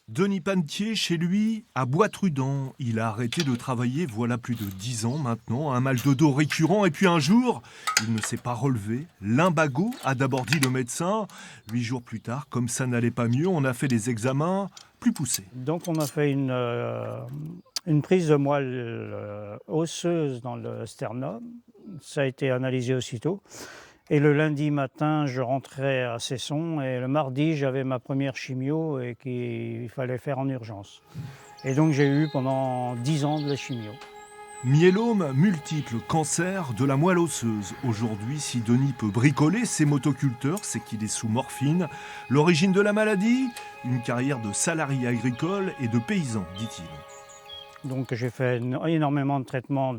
Denis Panetier, chez lui, à Bois-Trudent. Il a arrêté de travailler voilà plus de 10 ans maintenant, un mal de dos récurrent. Et puis un jour, il ne s'est pas relevé. Lumbago, a d'abord dit le médecin. 8 jours plus tard, comme ça n'allait pas mieux, on a fait des examens plus poussés. Donc on a fait une prise de moelle osseuse dans le sternum. Ça a été analysé aussitôt. Et le lundi matin, je rentrais à Cesson et le mardi, j'avais ma première chimio et qu'il fallait faire en urgence. Et donc j'ai eu pendant 10 ans de la chimio. Myélome multiple, cancer de la moelle osseuse. Aujourd'hui, si Denis peut bricoler ses motoculteurs, c'est qu'il est sous morphine. L'origine de la maladie, une carrière de salarié agricole et de paysan, dit-il. Donc j'ai fait énormément de traitements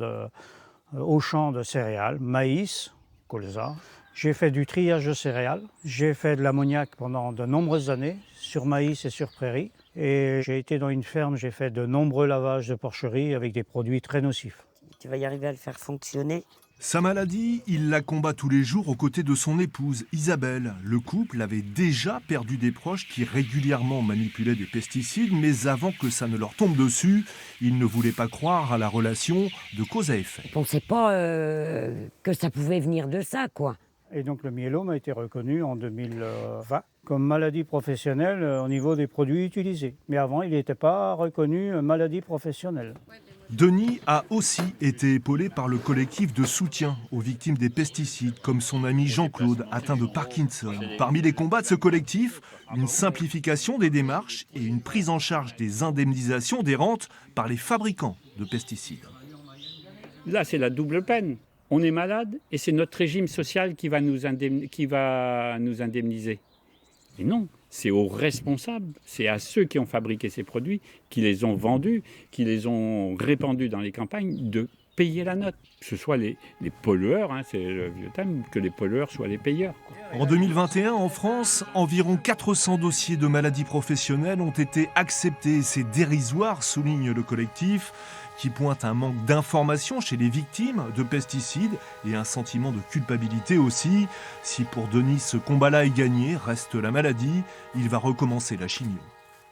au champ de céréales, maïs, colza. J'ai fait du triage de céréales. J'ai fait de l'ammoniac pendant de nombreuses années, sur maïs et sur prairie. Et j'ai été dans une ferme, j'ai fait de nombreux lavages de porcherie avec des produits très nocifs. Tu vas y arriver à le faire fonctionner. Sa maladie, il la combat tous les jours aux côtés de son épouse, Isabelle. Le couple avait déjà perdu des proches qui régulièrement manipulaient des pesticides, mais avant que ça ne leur tombe dessus, ils ne voulaient pas croire à la relation de cause à effet. On ne pensait pas que ça pouvait venir de ça, quoi. Et donc le myélome a été reconnu en 2020 comme maladie professionnelle au niveau des produits utilisés. Mais avant, il n'était pas reconnu maladie professionnelle. Denis a aussi été épaulé par le collectif de soutien aux victimes des pesticides, comme son ami Jean-Claude, atteint de Parkinson. Parmi les combats de ce collectif, une simplification des démarches et une prise en charge des indemnisations des rentes par les fabricants de pesticides. Là, c'est la double peine. On est malade et c'est notre régime social qui va nous indemniser. Et non, c'est aux responsables, c'est à ceux qui ont fabriqué ces produits, qui les ont vendus, qui les ont répandus dans les campagnes, de payer la note. Que ce soit les pollueurs, c'est le vieux thème, que les pollueurs soient les payeurs. En 2021, en France, environ 400 dossiers de maladies professionnelles ont été acceptés. C'est dérisoire, souligne le collectif, qui pointe un manque d'information chez les victimes de pesticides et un sentiment de culpabilité aussi. Si pour Denis ce combat-là est gagné, reste la maladie, il va recommencer la chimio.